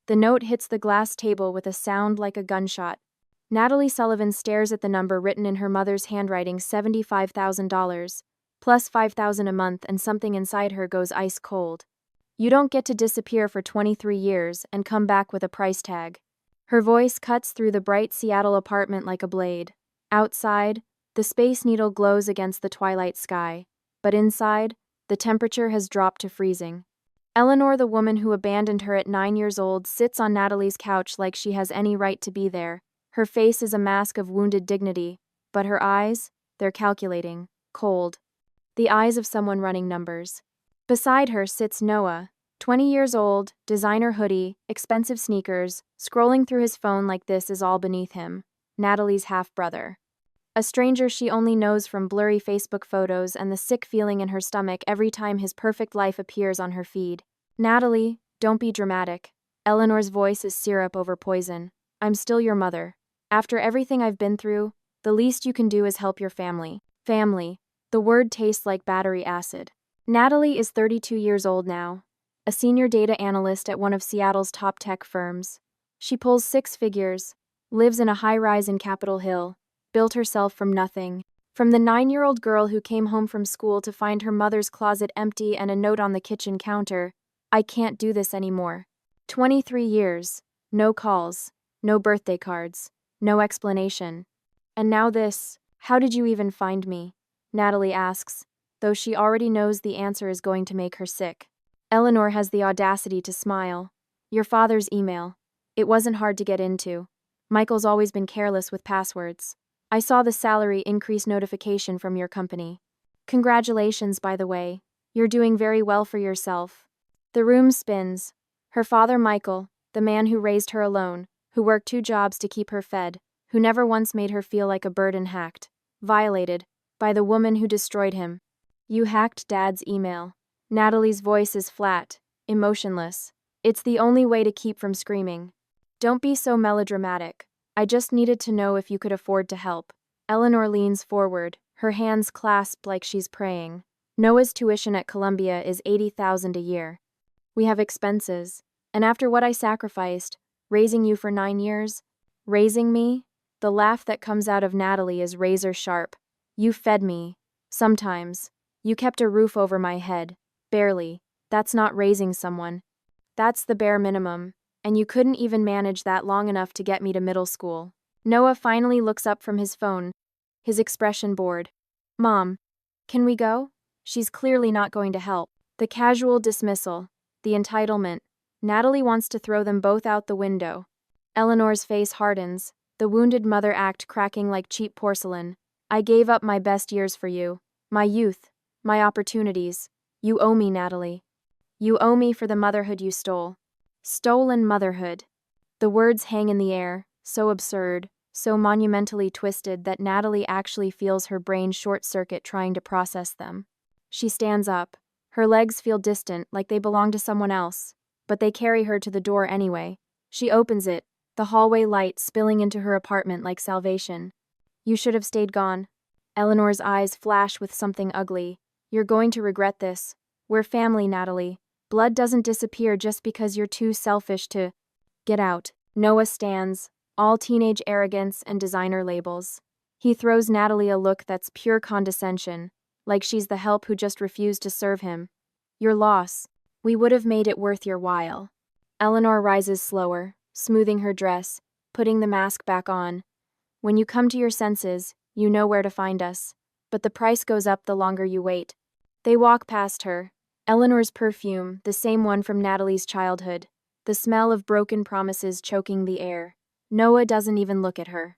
The note hits the glass table with a sound like a gunshot. Natalie Sullivan stares at the number written in her mother's handwriting, $75,000, plus $5,000 a month, and something inside her goes ice cold. You don't get to disappear for 23 years and come back with a price tag. Her voice cuts through the bright Seattle apartment like a blade. Outside, the Space Needle glows against the twilight sky, but inside, the temperature has dropped to freezing. Eleanor, the woman who abandoned her at 9 years old, sits on Natalie's couch like she has any right to be there. Her face is a mask of wounded dignity, but her eyes, they're calculating, cold. The eyes of someone running numbers. Beside her sits Noah, 20 years old, designer hoodie, expensive sneakers, scrolling through his phone like this is all beneath him. Natalie's half-brother. A stranger she only knows from blurry Facebook photos and the sick feeling in her stomach every time his perfect life appears on her feed. Natalie, don't be dramatic. Eleanor's voice is syrup over poison. I'm still your mother. After everything I've been through, the least you can do is help your family. Family. The word tastes like battery acid. Natalie is 32 years old now, a senior data analyst at one of Seattle's top tech firms. She pulls 6 figures, lives in a high-rise in Capitol Hill, built herself from nothing. From the 9-year-old girl who came home from school to find her mother's closet empty and a note on the kitchen counter, I can't do this anymore. 23 years, no calls, no birthday cards, no explanation. And now this, how did you even find me? Natalie asks, though she already knows the answer is going to make her sick. Eleanor has the audacity to smile. Your father's email. It wasn't hard to get into. Michael's always been careless with passwords. I saw the salary increase notification from your company. Congratulations, by the way. You're doing very well for yourself. The room spins. Her father, Michael, the man who raised her alone, who worked 2 jobs to keep her fed, who never once made her feel like a burden, hacked, violated, by the woman who destroyed him. You hacked Dad's email. Natalie's voice is flat, emotionless. It's the only way to keep from screaming. Don't be so melodramatic. I just needed to know if you could afford to help. Eleanor leans forward, her hands clasped like she's praying. Noah's tuition at Columbia is $80,000 a year. We have expenses, and after what I sacrificed, raising you for 9 years, raising me, the laugh that comes out of Natalie is razor sharp. You fed me. Sometimes. You kept a roof over my head. Barely. That's not raising someone. That's the bare minimum. And you couldn't even manage that long enough to get me to middle school. Noah finally looks up from his phone, his expression bored. Mom, can we go? She's clearly not going to help. The casual dismissal, the entitlement. Natalie wants to throw them both out the window. Eleanor's face hardens, the wounded mother act cracking like cheap porcelain. I gave up my best years for you, my youth, my opportunities. You owe me, Natalie. You owe me for the motherhood you stole. Stolen motherhood. The words hang in the air, so absurd, so monumentally twisted that Natalie actually feels her brain short-circuit trying to process them. She stands up. Her legs feel distant, like they belong to someone else, but they carry her to the door anyway. She opens it, the hallway light spilling into her apartment like salvation. You should have stayed gone. Eleanor's eyes flash with something ugly. You're going to regret this. We're family, Natalie. Blood doesn't disappear just because you're too selfish to... Get out. Noah stands, all teenage arrogance and designer labels. He throws Natalie a look that's pure condescension, like she's the help who just refused to serve him. Your loss. We would have made it worth your while. Eleanor rises slower, smoothing her dress, putting the mask back on. When you come to your senses, you know where to find us. But the price goes up the longer you wait. They walk past her. Eleanor's perfume, the same one from Natalie's childhood. The smell of broken promises choking the air. Noah doesn't even look at her.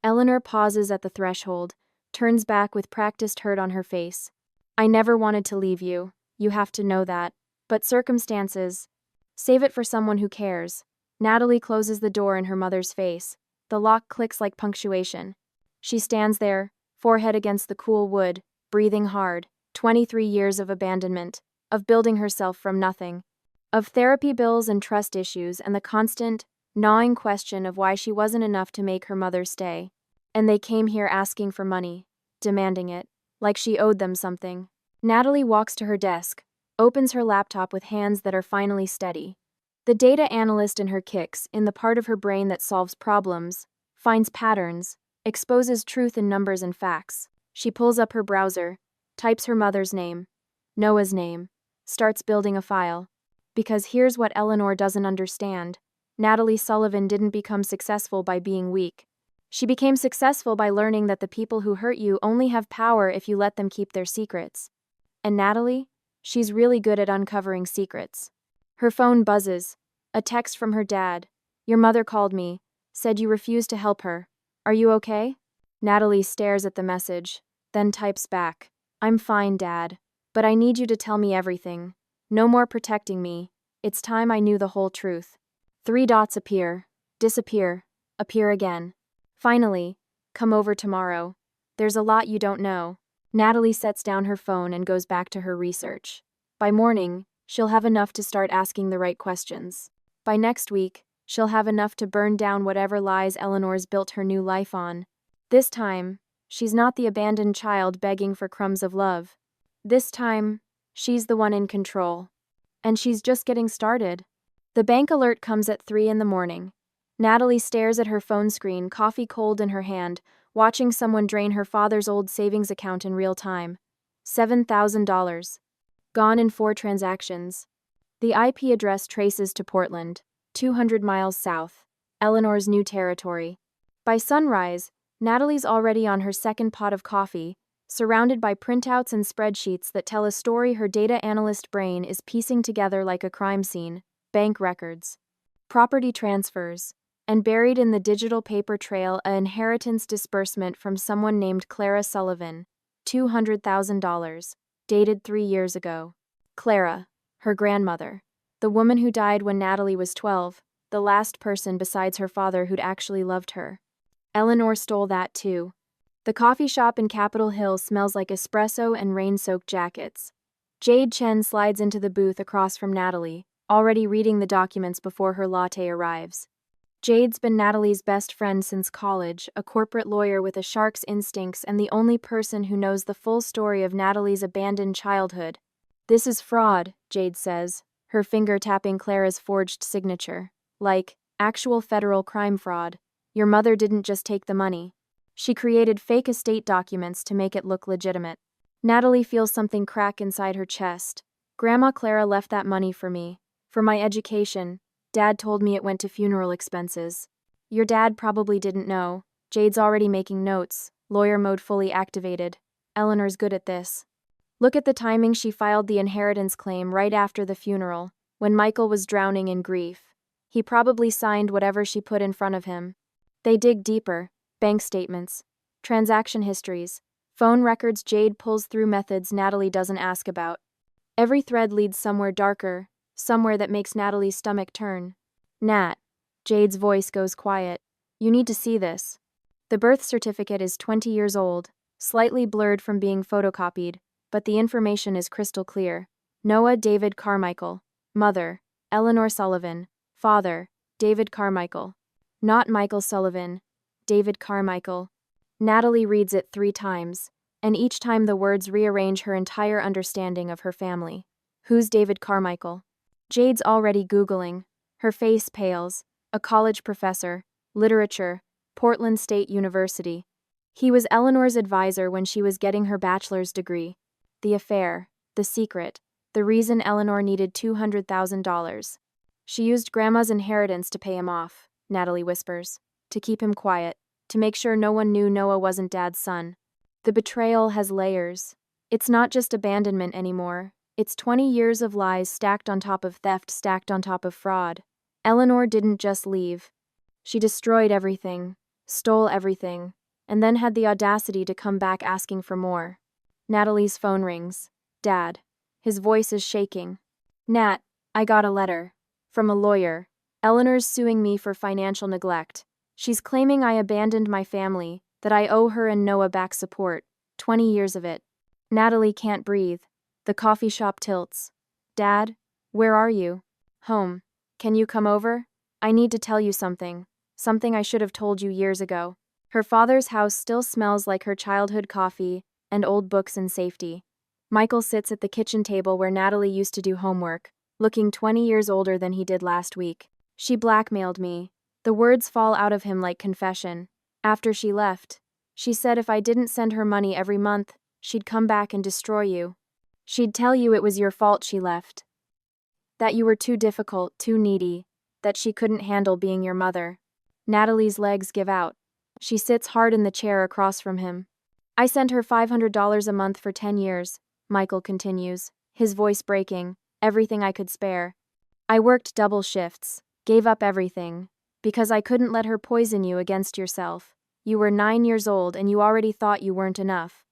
Eleanor pauses at the threshold, turns back with practiced hurt on her face. I never wanted to leave you. You have to know that. But circumstances. Save it for someone who cares. Natalie closes the door in her mother's face. The lock clicks like punctuation. She stands there, forehead against the cool wood, breathing hard. 23 years of abandonment. Of building herself from nothing, of therapy bills and trust issues and the constant, gnawing question of why she wasn't enough to make her mother stay. And they came here asking for money, demanding it, like she owed them something. Natalie walks to her desk, opens her laptop with hands that are finally steady. The data analyst in her kicks in the part of her brain that solves problems, finds patterns, exposes truth in numbers and facts. She pulls up her browser, types her mother's name, Noah's name, starts building a file. Because here's what Eleanor doesn't understand. Natalie Sullivan didn't become successful by being weak. She became successful by learning that the people who hurt you only have power if you let them keep their secrets. And Natalie? She's really good at uncovering secrets. Her phone buzzes. A text from her dad. Your mother called me, said you refused to help her. Are you okay? Natalie stares at the message, then types back. I'm fine, Dad. But I need you to tell me everything. No more protecting me. It's time I knew the whole truth. 3 dots appear, disappear, appear again. Finally, come over tomorrow. There's a lot you don't know. Natalie sets down her phone and goes back to her research. By morning, she'll have enough to start asking the right questions. By next week, she'll have enough to burn down whatever lies Eleanor's built her new life on. This time, she's not the abandoned child begging for crumbs of love. This time, she's the one in control. And she's just getting started. The bank alert comes at 3 in the morning. Natalie stares at her phone screen, coffee cold in her hand, watching someone drain her father's old savings account in real time. $7,000. Gone in 4 transactions. The IP address traces to Portland, 200 miles south, Eleanor's new territory. By sunrise, Natalie's already on her second pot of coffee, surrounded by printouts and spreadsheets that tell a story her data analyst brain is piecing together like a crime scene: bank records, property transfers, and buried in the digital paper trail an inheritance disbursement from someone named Clara Sullivan, $200,000, dated 3 years ago. Clara, her grandmother, the woman who died when Natalie was 12, the last person besides her father who'd actually loved her. Eleanor stole that too. The coffee shop in Capitol Hill smells like espresso and rain-soaked jackets. Jade Chen slides into the booth across from Natalie, already reading the documents before her latte arrives. Jade's been Natalie's best friend since college, a corporate lawyer with a shark's instincts and the only person who knows the full story of Natalie's abandoned childhood. This is fraud, Jade says, her finger tapping Clara's forged signature. Like, actual federal crime fraud. Your mother didn't just take the money. She created fake estate documents to make it look legitimate. Natalie feels something crack inside her chest. Grandma Clara left that money for me. For my education. Dad told me it went to funeral expenses. Your dad probably didn't know. Jade's already making notes, lawyer mode fully activated. Eleanor's good at this. Look at the timing. She filed the inheritance claim right after the funeral, when Michael was drowning in grief. He probably signed whatever she put in front of him. They dig deeper. Bank statements, transaction histories, phone records. Jade pulls through methods Natalie doesn't ask about. Every thread leads somewhere darker, somewhere that makes Natalie's stomach turn. Nat. Jade's voice goes quiet. You need to see this. The birth certificate is 20 years old, slightly blurred from being photocopied, but the information is crystal clear. Noah David Carmichael. Mother, Eleanor Sullivan. Father, David Carmichael. Not Michael Sullivan. David Carmichael. Natalie reads it 3 times, and each time the words rearrange her entire understanding of her family. Who's David Carmichael? Jade's already Googling. Her face pales. A college professor. Literature. Portland State University. He was Eleanor's advisor when she was getting her bachelor's degree. The affair. The secret. The reason Eleanor needed $200,000. She used Grandma's inheritance to pay him off, Natalie whispers. To keep him quiet. To make sure no one knew Noah wasn't Dad's son. The betrayal has layers. It's not just abandonment anymore. It's 20 years of lies stacked on top of theft, stacked on top of fraud. Eleanor didn't just leave. She destroyed everything, stole everything, and then had the audacity to come back asking for more. Natalie's phone rings. Dad. His voice is shaking. Nat, I got a letter. From a lawyer. Eleanor's suing me for financial neglect. She's claiming I abandoned my family, that I owe her and Noah back support. 20 years of it. Natalie can't breathe. The coffee shop tilts. Dad, where are you? Home. Can you come over? I need to tell you something. Something I should have told you years ago. Her father's house still smells like her childhood coffee and old books and safety. Michael sits at the kitchen table where Natalie used to do homework, looking 20 years older than he did last week. She blackmailed me. The words fall out of him like confession. After she left, she said if I didn't send her money every month, she'd come back and destroy you. She'd tell you it was your fault she left. That you were too difficult, too needy, that she couldn't handle being your mother. Natalie's legs give out. She sits hard in the chair across from him. I sent her $500 a month for 10 years, Michael continues, his voice breaking, everything I could spare. I worked double shifts, gave up everything, because I couldn't let her poison you against yourself. You were 9 years old and you already thought you weren't enough.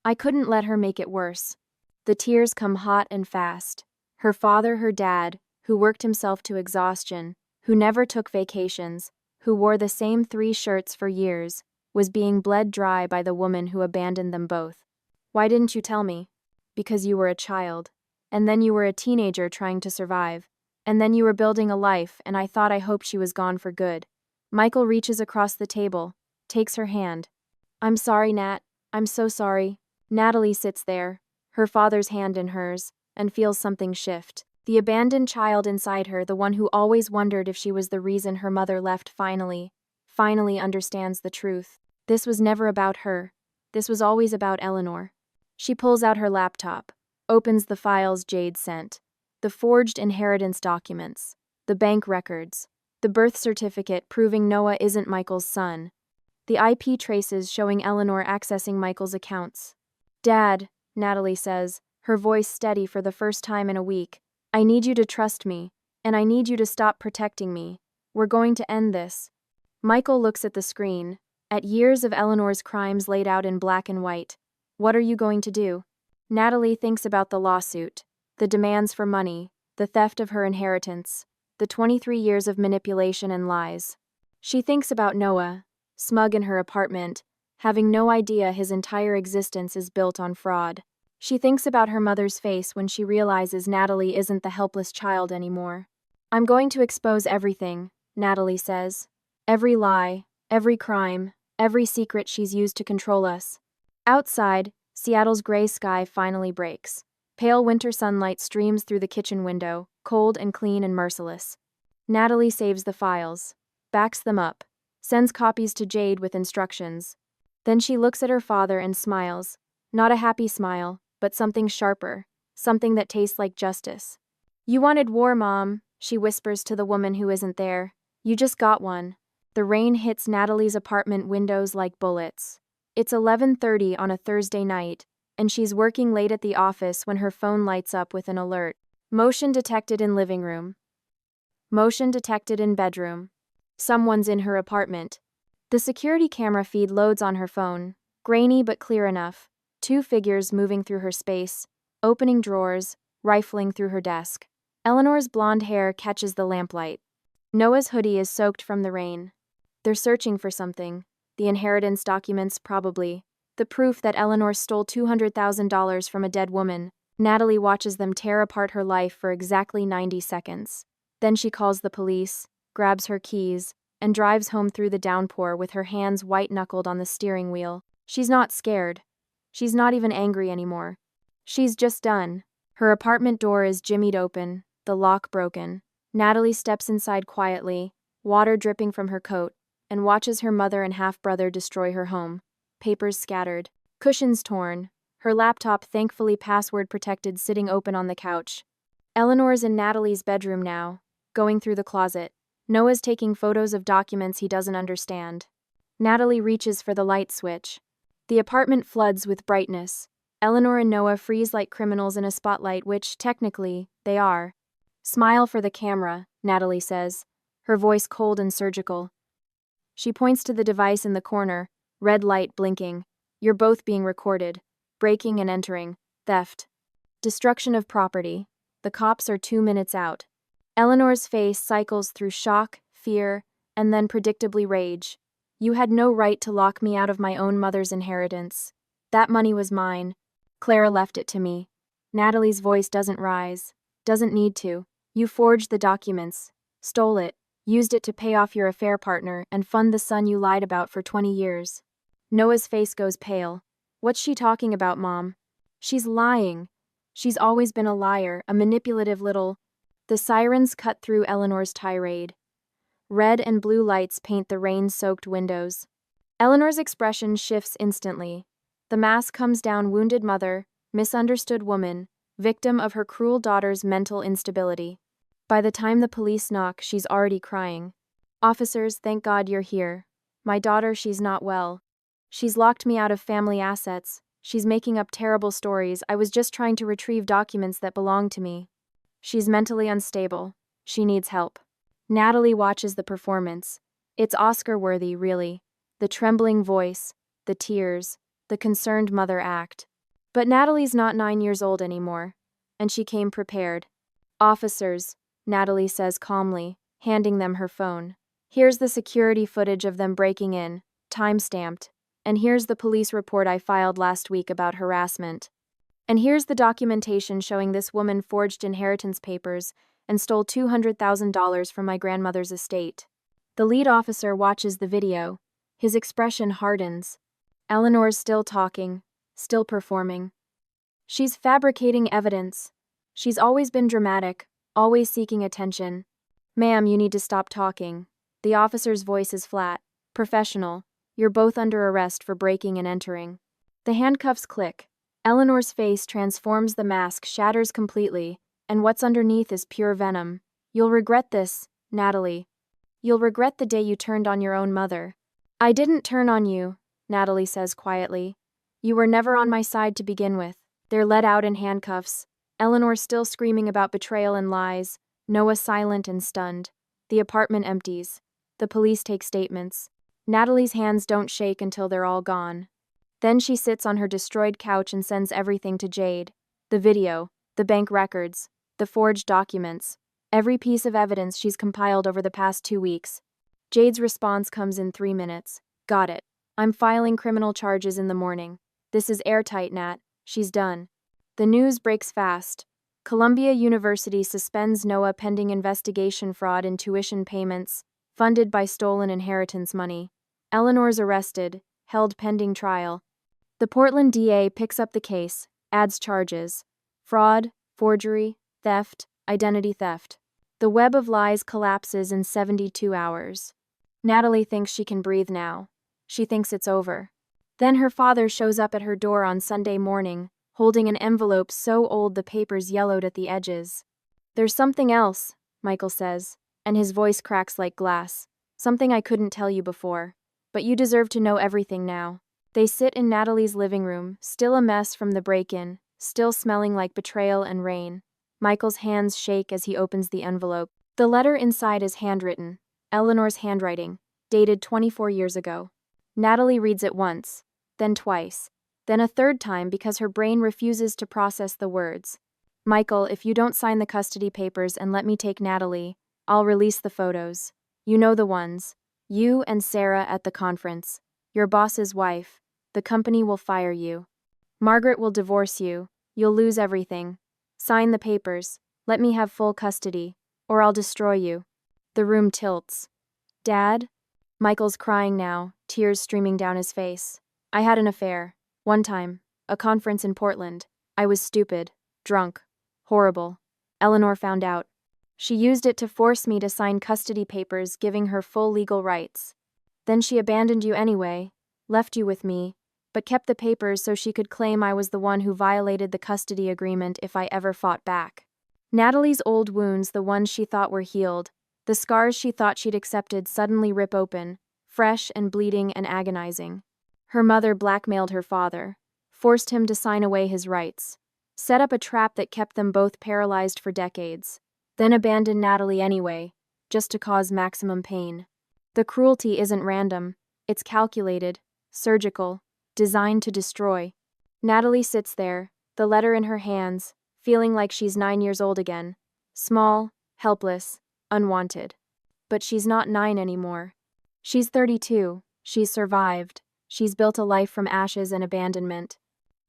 I couldn't let her make it worse. The tears come hot and fast. Her father, her dad, who worked himself to exhaustion, who never took vacations, who wore the same 3 shirts for years, was being bled dry by the woman who abandoned them both. Why didn't you tell me? Because you were a child. And then you were a teenager trying to survive. And then you were building a life, and I hoped she was gone for good. Michael reaches across the table, takes her hand. I'm sorry, Nat. I'm so sorry. Natalie sits there, her father's hand in hers, and feels something shift. The abandoned child inside her, the one who always wondered if she was the reason her mother left, finally understands the truth. This was never about her. This was always about Eleanor. She pulls out her laptop, opens the files Jade sent. The forged inheritance documents, the bank records, the birth certificate proving Noah isn't Michael's son, the IP traces showing Eleanor accessing Michael's accounts. Dad, Natalie says, her voice steady for the first time in a week, I need you to trust me, and I need you to stop protecting me. We're going to end this. Michael looks at the screen, at years of Eleanor's crimes laid out in black and white. What are you going to do? Natalie thinks about the lawsuit, the demands for money, the theft of her inheritance, the 23 years of manipulation and lies. She thinks about Noah, smug in her apartment, having no idea his entire existence is built on fraud. She thinks about her mother's face when she realizes Natalie isn't the helpless child anymore. I'm going to expose everything, Natalie says. Every lie, every crime, every secret she's used to control us. Outside, Seattle's gray sky finally breaks. Pale winter sunlight streams through the kitchen window, cold and clean and merciless. Natalie saves the files, backs them up, sends copies to Jade with instructions. Then she looks at her father and smiles. Not a happy smile, but something sharper, something that tastes like justice. You wanted war, Mom, she whispers to the woman who isn't there. You just got one. The rain hits Natalie's apartment windows like bullets. It's 11:30 on a Thursday night, and she's working late at the office when her phone lights up with an alert. Motion detected in living room. Motion detected in bedroom. Someone's in her apartment. The security camera feed loads on her phone, grainy but clear enough. 2 figures moving through her space, opening drawers, rifling through her desk. Eleanor's blonde hair catches the lamplight. Noah's hoodie is soaked from the rain. They're searching for something. The inheritance documents, probably. The proof that Eleanor stole $200,000 from a dead woman. Natalie watches them tear apart her life for exactly 90 seconds. Then she calls the police, grabs her keys, and drives home through the downpour with her hands white-knuckled on the steering wheel. She's not scared. She's not even angry anymore. She's just done. Her apartment door is jimmied open, the lock broken. Natalie steps inside quietly, water dripping from her coat, and watches her mother and half-brother destroy her home. Papers scattered, cushions torn, her laptop thankfully password-protected sitting open on the couch. Eleanor's in Natalie's bedroom now, going through the closet. Noah's taking photos of documents he doesn't understand. Natalie reaches for the light switch. The apartment floods with brightness. Eleanor and Noah freeze like criminals in a spotlight, which, technically, they are. Smile for the camera, Natalie says, her voice cold and surgical. She points to the device in the corner, red light blinking. You're both being recorded. Breaking and entering. Theft. Destruction of property. The cops are 2 minutes out. Eleanor's face cycles through shock, fear, and then predictably rage. You had no right to lock me out of my own mother's inheritance. That money was mine. Clara left it to me. Natalie's voice doesn't rise. Doesn't need to. You forged the documents. Stole it. Used it to pay off your affair partner and fund the son you lied about for 20 years. Noah's face goes pale. What's she talking about, Mom? She's lying. She's always been a liar, a manipulative little... The sirens cut through Eleanor's tirade. Red and blue lights paint the rain-soaked windows. Eleanor's expression shifts instantly. The mask comes down: wounded mother, misunderstood woman, victim of her cruel daughter's mental instability. By the time the police knock, she's already crying. Officers, thank God you're here. My daughter, she's not well. She's locked me out of family assets. She's making up terrible stories. I was just trying to retrieve documents that belong to me. She's mentally unstable. She needs help. Natalie watches the performance. It's Oscar-worthy, really. The trembling voice, the tears, the concerned mother act. But Natalie's not 9 years old anymore, and she came prepared. Officers, Natalie says calmly, handing them her phone. Here's the security footage of them breaking in, time-stamped. And here's the police report I filed last week about harassment. And here's the documentation showing this woman forged inheritance papers and stole $200,000 from my grandmother's estate. The lead officer watches the video. His expression hardens. Eleanor's still talking, still performing. She's fabricating evidence. She's always been dramatic, always seeking attention. Ma'am, you need to stop talking. The officer's voice is flat, professional. You're both under arrest for breaking and entering. The handcuffs click. Eleanor's face transforms, the mask shatters completely, and what's underneath is pure venom. You'll regret this, Natalie. You'll regret the day you turned on your own mother. I didn't turn on you, Natalie says quietly. You were never on my side to begin with. They're let out in handcuffs. Eleanor still screaming about betrayal and lies. Noah silent and stunned. The apartment empties. The police take statements. Natalie's hands don't shake until they're all gone. Then she sits on her destroyed couch and sends everything to Jade. The video, the bank records, the forged documents, every piece of evidence she's compiled over the past 2 weeks. Jade's response comes in 3 minutes. Got it. I'm filing criminal charges in the morning. This is airtight, Nat. She's done. The news breaks fast. Columbia University suspends Noah pending investigation fraud in tuition payments, funded by stolen inheritance money. Eleanor's arrested, held pending trial. The Portland DA picks up the case, adds charges. Fraud, forgery, theft, identity theft. The web of lies collapses in 72 hours. Natalie thinks she can breathe now. She thinks it's over. Then her father shows up at her door on Sunday morning, holding an envelope so old the paper's yellowed at the edges. There's something else, Michael says, and his voice cracks like glass. Something I couldn't tell you before. But you deserve to know everything now. They sit in Natalie's living room, still a mess from the break-in, still smelling like betrayal and rain. Michael's hands shake as he opens the envelope. The letter inside is handwritten, Eleanor's handwriting, dated 24 years ago. Natalie reads it once, then twice, then a third time because her brain refuses to process the words. Michael, if you don't sign the custody papers and let me take Natalie, I'll release the photos. You know the ones. You and Sarah at the conference. Your boss's wife. The company will fire you. Margaret will divorce you. You'll lose everything. Sign the papers. Let me have full custody, or I'll destroy you. The room tilts. Dad? Michael's crying now, tears streaming down his face. I had an affair. One time. A conference in Portland. I was stupid. Drunk. Horrible. Eleanor found out. She used it to force me to sign custody papers giving her full legal rights. Then she abandoned you anyway, left you with me, but kept the papers so she could claim I was the one who violated the custody agreement if I ever fought back. Natalie's old wounds, the ones she thought were healed, the scars she thought she'd accepted, suddenly rip open, fresh and bleeding and agonizing. Her mother blackmailed her father, forced him to sign away his rights, set up a trap that kept them both paralyzed for decades. Then abandoned Natalie anyway, just to cause maximum pain. The cruelty isn't random, it's calculated, surgical, designed to destroy. Natalie sits there, the letter in her hands, feeling like she's 9 years old again. Small, helpless, unwanted. But she's not 9 anymore. She's 32, she's survived, she's built a life from ashes and abandonment.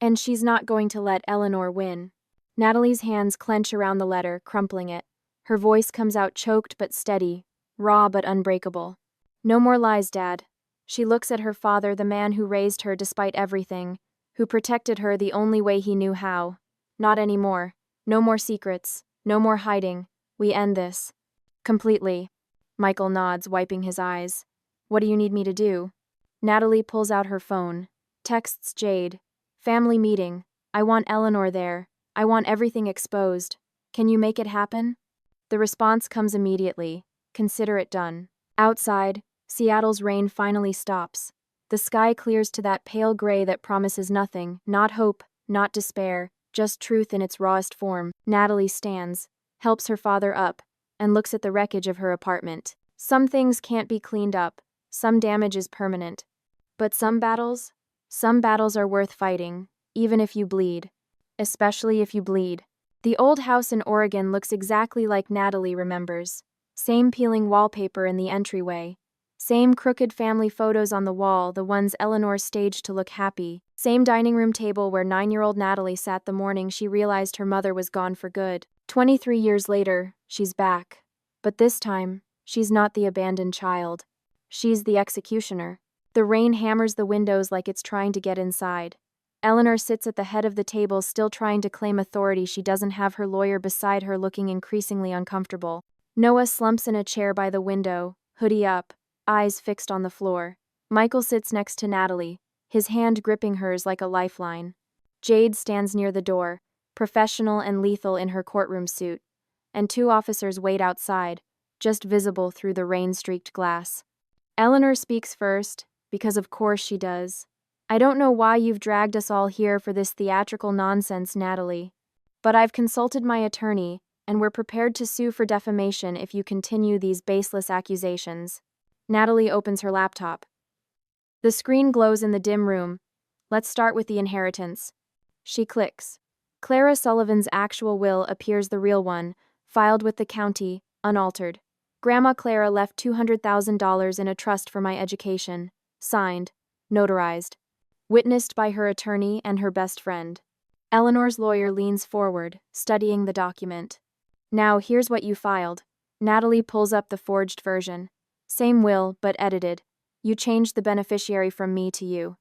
And she's not going to let Eleanor win. Natalie's hands clench around the letter, crumpling it. Her voice comes out choked but steady, raw but unbreakable. No more lies, Dad. She looks at her father, the man who raised her despite everything, who protected her the only way he knew how. Not anymore. No more secrets. No more hiding. We end this. Completely. Michael nods, wiping his eyes. What do you need me to do? Natalie pulls out her phone. Texts Jade. Family meeting. I want Eleanor there. I want everything exposed. Can you make it happen? The response comes immediately. Consider it done. Outside, Seattle's rain finally stops. The sky clears to that pale gray that promises nothing, not hope, not despair, just truth in its rawest form. Natalie stands, helps her father up, and looks at the wreckage of her apartment. Some things can't be cleaned up, some damage is permanent. But some battles are worth fighting, even if you bleed. Especially if you bleed. The old house in Oregon looks exactly like Natalie remembers. Same peeling wallpaper in the entryway. Same crooked family photos on the wall, the ones Eleanor staged to look happy. Same dining room table where 9-year-old Natalie sat the morning she realized her mother was gone for good. 23 years later, she's back. But this time, she's not the abandoned child. She's the executioner. The rain hammers the windows like it's trying to get inside. Eleanor sits at the head of the table, still trying to claim authority. She doesn't have her lawyer beside her, looking increasingly uncomfortable. Noah slumps in a chair by the window, hoodie up, eyes fixed on the floor. Michael sits next to Natalie, his hand gripping hers like a lifeline. Jade stands near the door, professional and lethal in her courtroom suit, and 2 officers wait outside, just visible through the rain-streaked glass. Eleanor speaks first, because of course she does. I don't know why you've dragged us all here for this theatrical nonsense, Natalie. But I've consulted my attorney, and we're prepared to sue for defamation if you continue these baseless accusations. Natalie opens her laptop. The screen glows in the dim room. Let's start with the inheritance. She clicks. Clara Sullivan's actual will appears, the real one, filed with the county, unaltered. Grandma Clara left $200,000 in a trust for my education. Signed. Notarized. Witnessed by her attorney and her best friend. Eleanor's lawyer leans forward, studying the document. Now, here's what you filed. Natalie pulls up the forged version. Same will, but edited. You changed the beneficiary from me to you.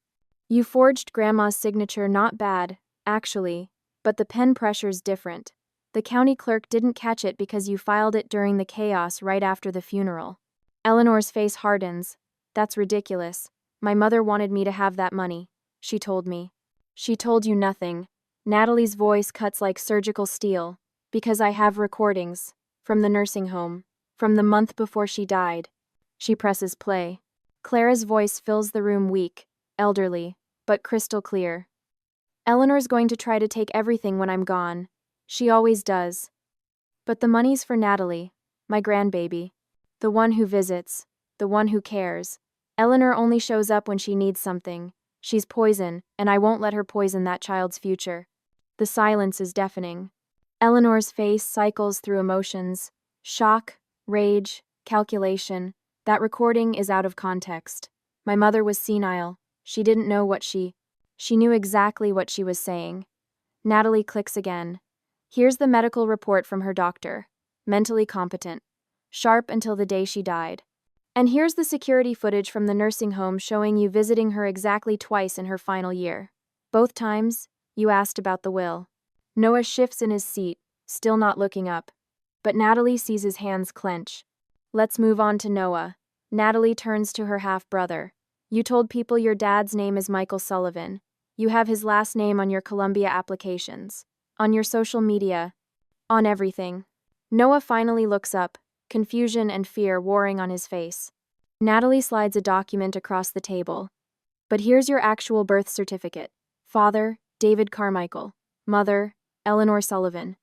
You forged Grandma's signature, not bad, actually, but the pen pressure's different. The county clerk didn't catch it because you filed it during the chaos right after the funeral. Eleanor's face hardens. That's ridiculous. My mother wanted me to have that money. She told me. She told you nothing. Natalie's voice cuts like surgical steel. Because I have recordings. From the nursing home. From the month before she died. She presses play. Clara's voice fills the room, weak, elderly, but crystal clear. Eleanor's going to try to take everything when I'm gone. She always does. But the money's for Natalie, my grandbaby. The one who visits. The one who cares. Eleanor only shows up when she needs something. She's poison, and I won't let her poison that child's future. The silence is deafening. Eleanor's face cycles through emotions. Shock, rage, calculation. That recording is out of context. My mother was senile. She didn't know what she knew exactly what she was saying. Natalie clicks again. Here's the medical report from her doctor. Mentally competent. Sharp until the day she died. And here's the security footage from the nursing home showing you visiting her exactly twice in her final year. Both times, you asked about the will. Noah shifts in his seat, still not looking up. But Natalie sees his hands clench. Let's move on to Noah. Natalie turns to her half-brother. You told people your dad's name is Michael Sullivan. You have his last name on your Columbia applications. On your social media. On everything. Noah finally looks up, confusion and fear warring on his face. Natalie slides a document across the table. But here's your actual birth certificate. Father, David Carmichael. Mother, Eleanor Sullivan.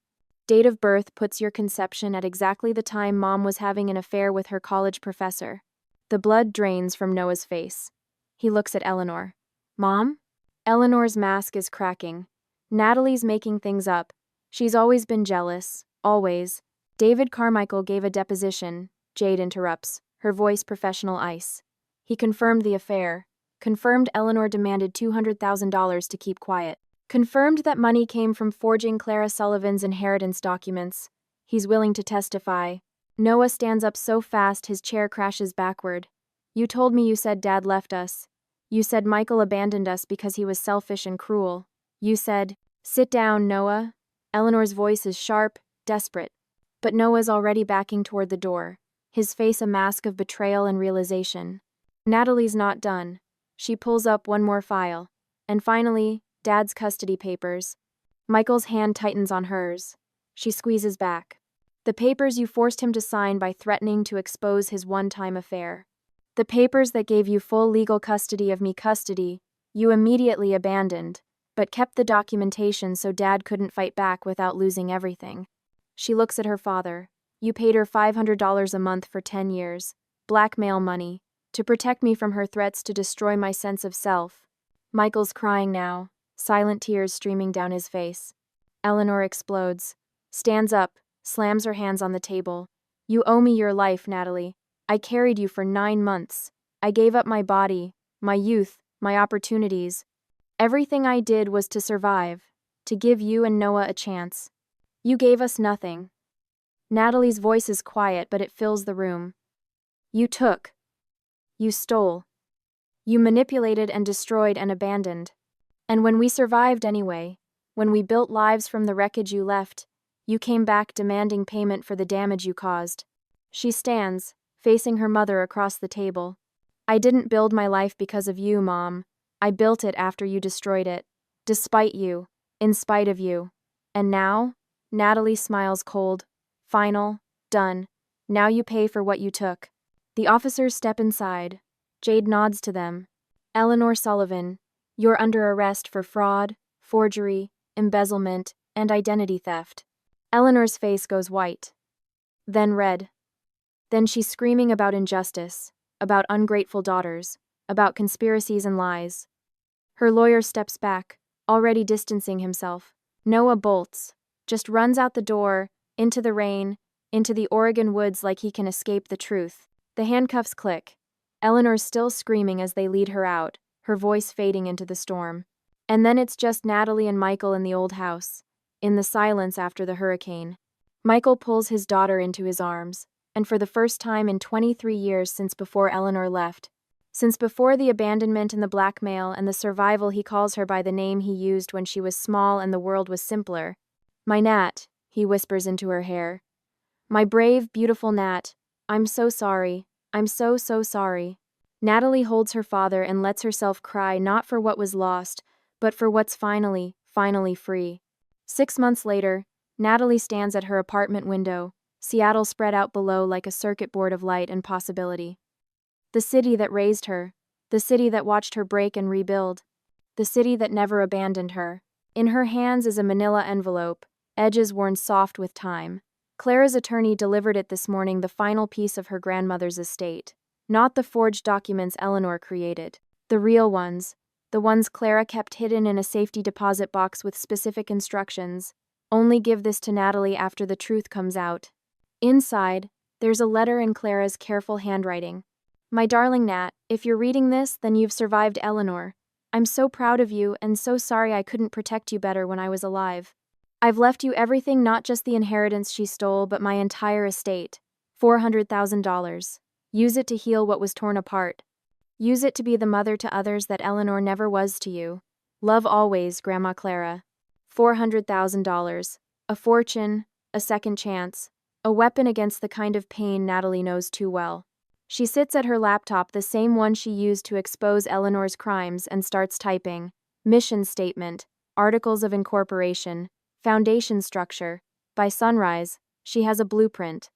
Date of birth puts your conception at exactly the time Mom was having an affair with her college professor. The blood drains from Noah's face. He looks at Eleanor. Mom? Eleanor's mask is cracking. Natalie's making things up. She's always been jealous. Always. David Carmichael gave a deposition. Jade interrupts, her voice professional ice. He confirmed the affair. Confirmed Eleanor demanded $200,000 to keep quiet. Confirmed that money came from forging Clara Sullivan's inheritance documents. He's willing to testify. Noah stands up so fast his chair crashes backward. You told me, you said Dad left us. You said Michael abandoned us because he was selfish and cruel. You said, sit down, Noah. Eleanor's voice is sharp, desperate. But Noah's already backing toward the door, his face a mask of betrayal and realization. Natalie's not done. She pulls up one more file. And finally, Dad's custody papers. Michael's hand tightens on hers. She squeezes back. The papers you forced him to sign by threatening to expose his one-time affair. The papers that gave you full legal custody of me custody, you immediately abandoned, but kept the documentation so Dad couldn't fight back without losing everything. She looks at her father. You paid her $500 a month for 10 years. Blackmail money. To protect me from her threats to destroy my sense of self. Michael's crying now, silent tears streaming down his face. Eleanor explodes. Stands up, slams her hands on the table. You owe me your life, Natalie. I carried you for 9 months. I gave up my body, my youth, my opportunities. Everything I did was to survive, to give you and Noah a chance. You gave us nothing. Natalie's voice is quiet, but it fills the room. You took. You stole. You manipulated and destroyed and abandoned. And when we survived anyway, when we built lives from the wreckage you left, you came back demanding payment for the damage you caused. She stands, facing her mother across the table. I didn't build my life because of you, Mom. I built it after you destroyed it. Despite you. In spite of you. And now? Natalie smiles cold. Final. Done. Now you pay for what you took. The officers step inside. Jade nods to them. Eleanor Sullivan, you're under arrest for fraud, forgery, embezzlement, and identity theft. Eleanor's face goes white. Then red. Then she's screaming about injustice, about ungrateful daughters, about conspiracies and lies. Her lawyer steps back, already distancing himself. Noah bolts, just runs out the door, into the rain, into the Oregon woods like he can escape the truth. The handcuffs click. Eleanor's still screaming as they lead her out, her voice fading into the storm. And then it's just Natalie and Michael in the old house, in the silence after the hurricane. Michael pulls his daughter into his arms, and for the first time in 23 years since before Eleanor left, since before the abandonment and the blackmail and the survival, he calls her by the name he used when she was small and the world was simpler. My Nat, he whispers into her hair. My brave, beautiful Nat, I'm so sorry. I'm so sorry. Natalie holds her father and lets herself cry not for what was lost, but for what's finally free. 6 months later, Natalie stands at her apartment window, Seattle spread out below like a circuit board of light and possibility. The city that raised her, the city that watched her break and rebuild, the city that never abandoned her. In her hands is a manila envelope, edges worn soft with time. Clara's attorney delivered it this morning, the final piece of her grandmother's estate. Not the forged documents Eleanor created. The real ones. The ones Clara kept hidden in a safety deposit box with specific instructions. Only give this to Natalie after the truth comes out. Inside, there's a letter in Clara's careful handwriting. My darling Nat, if you're reading this, then you've survived Eleanor. I'm so proud of you and so sorry I couldn't protect you better when I was alive. I've left you everything, not just the inheritance she stole, but my entire estate. $400,000. Use it to heal what was torn apart. Use it to be the mother to others that Eleanor never was to you. Love always, Grandma Clara. $400,000. A fortune, a second chance, a weapon against the kind of pain Natalie knows too well. She sits at her laptop, the same one she used to expose Eleanor's crimes, and starts typing. Mission statement, articles of incorporation, foundation structure. By sunrise, she has a blueprint.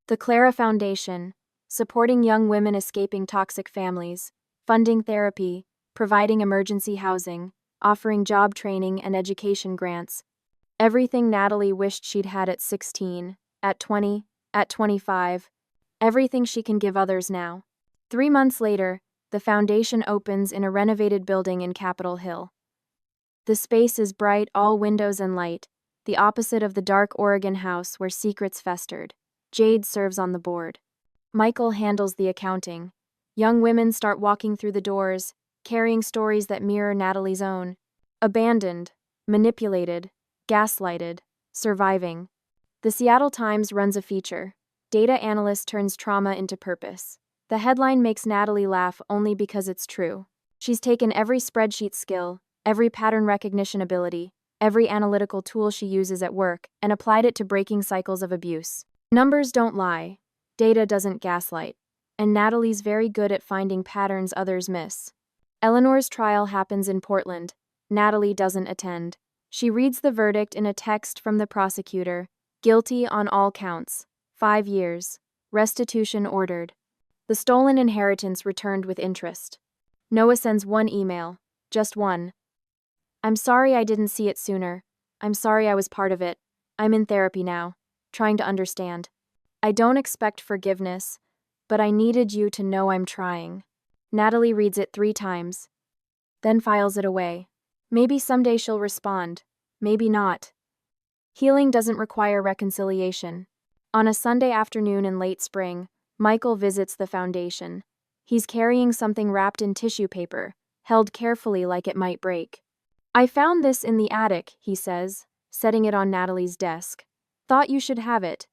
The Clara Foundation, supporting young women escaping toxic families, funding therapy, providing emergency housing, offering job training and education grants. Everything Natalie wished she'd had at 16, at 20, at 25. Everything she can give others now. 3 months later, the foundation opens in a renovated building in Capitol Hill. The space is bright, all windows and light, the opposite of the dark Oregon house where secrets festered. Jade serves on the board. Michael handles the accounting. Young women start walking through the doors, carrying stories that mirror Natalie's own. Abandoned, manipulated, gaslighted, surviving. The Seattle Times runs a feature. Data analyst turns trauma into purpose. The headline makes Natalie laugh only because it's true. She's taken every spreadsheet skill, every pattern recognition ability, every analytical tool she uses at work, and applied it to breaking cycles of abuse. Numbers don't lie. Data doesn't gaslight. And Natalie's very good at finding patterns others miss. Eleanor's trial happens in Portland. Natalie doesn't attend. She reads the verdict in a text from the prosecutor. Guilty on all counts. 5 years. Restitution ordered. The stolen inheritance returned with interest. Noah sends one email. Just one. I'm sorry I didn't see it sooner. I'm sorry I was part of it. I'm in therapy now, trying to understand. I don't expect forgiveness, but I needed you to know I'm trying. Natalie reads it 3 times, then files it away. Maybe someday she'll respond. Maybe not. Healing doesn't require reconciliation. On a Sunday afternoon in late spring, Michael visits the foundation. He's carrying something wrapped in tissue paper, held carefully like it might break. I found this in the attic, he says, setting it on Natalie's desk. Thought you should have it.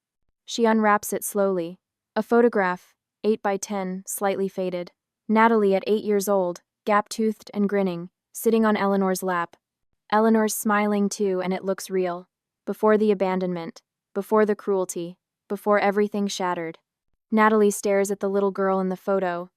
She unwraps it slowly. A photograph, 8 by 10, slightly faded. Natalie at 8 years old, gap-toothed and grinning, sitting on Eleanor's lap. Eleanor's smiling too, and it looks real. Before the abandonment, before the cruelty, before everything shattered. Natalie stares at the little girl in the photo.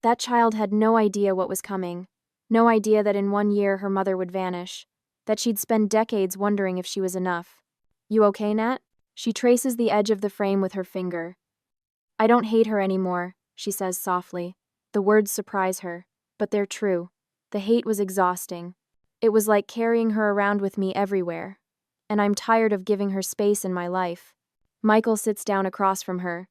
That child had no idea what was coming. No idea that in 1 year her mother would vanish. That she'd spend decades wondering if she was enough. You okay, Nat? She traces the edge of the frame with her finger. I don't hate her anymore, she says softly. The words surprise her, but they're true. The hate was exhausting. It was like carrying her around with me everywhere. And I'm tired of giving her space in my life. Michael sits down across from her.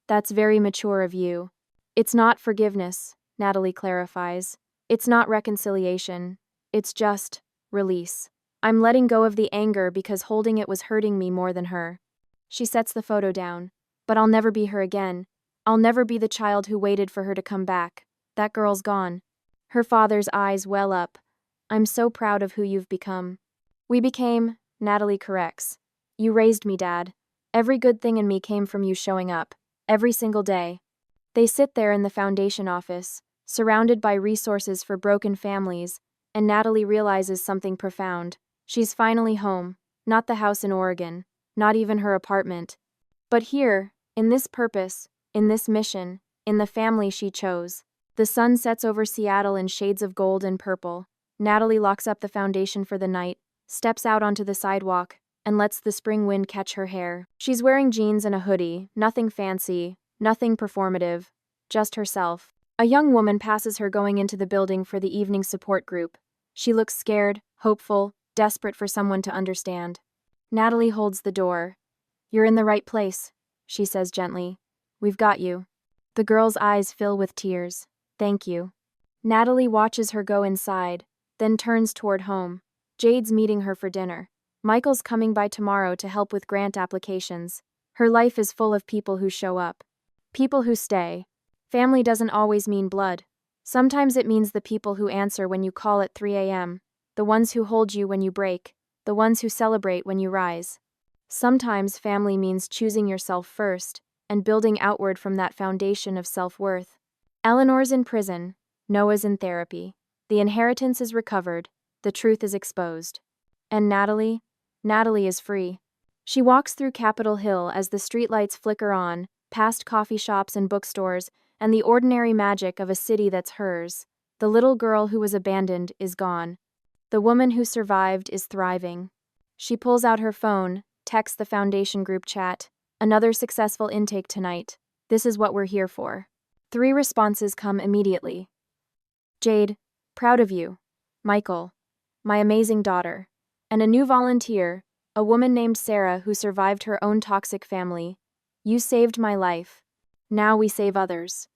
That's very mature of you. It's not forgiveness, Natalie clarifies. It's not reconciliation. It's just release. I'm letting go of the anger because holding it was hurting me more than her. She sets the photo down. But I'll never be her again. I'll never be the child who waited for her to come back. That girl's gone. Her father's eyes well up. I'm so proud of who you've become. We became, Natalie corrects. You raised me, Dad. Every good thing in me came from you showing up. Every single day. They sit there in the foundation office, surrounded by resources for broken families, and Natalie realizes something profound. She's finally home. Not the house in Oregon. Not even her apartment. But here, in this purpose, in this mission, in the family she chose. The sun sets over Seattle in shades of gold and purple. Natalie locks up the foundation for the night, steps out onto the sidewalk, and lets the spring wind catch her hair. She's wearing jeans and a hoodie, nothing fancy, nothing performative, just herself. A young woman passes her going into the building for the evening support group. She looks scared, hopeful, desperate for someone to understand. Natalie holds the door. You're in the right place, she says gently. We've got you. The girl's eyes fill with tears. Thank you. Natalie watches her go inside, then turns toward home. Jade's meeting her for dinner. Michael's coming by tomorrow to help with grant applications. Her life is full of people who show up. People who stay. Family doesn't always mean blood. Sometimes it means the people who answer when you call at 3 a.m., the ones who hold you when you break, the ones who celebrate when you rise. Sometimes family means choosing yourself first and building outward from that foundation of self-worth. Eleanor's in prison. Noah's in therapy. The inheritance is recovered. The truth is exposed. And Natalie is free. She walks through Capitol Hill as the streetlights flicker on, past coffee shops and bookstores, and the ordinary magic of a city that's hers. The little girl who was abandoned is gone. The woman who survived is thriving. She pulls out her phone, texts the foundation group chat. Another successful intake tonight. This is what we're here for. 3 responses come immediately. Jade, proud of you. Michael, my amazing daughter. And a new volunteer, a woman named Sarah who survived her own toxic family. You saved my life. Now we save others.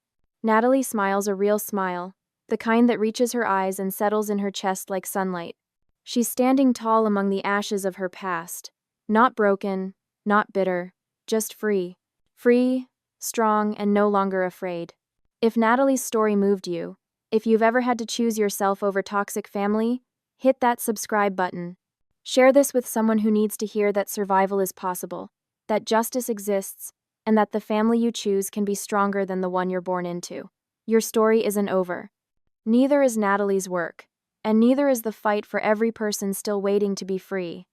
Natalie smiles a real smile, the kind that reaches her eyes and settles in her chest like sunlight. She's standing tall among the ashes of her past. Not broken, not bitter, just free. Free, strong, and no longer afraid. If Natalie's story moved you, if you've ever had to choose yourself over toxic family, hit that subscribe button. Share this with someone who needs to hear that survival is possible, that justice exists, and that the family you choose can be stronger than the one you're born into. Your story isn't over. Neither is Natalie's work, and neither is the fight for every person still waiting to be free.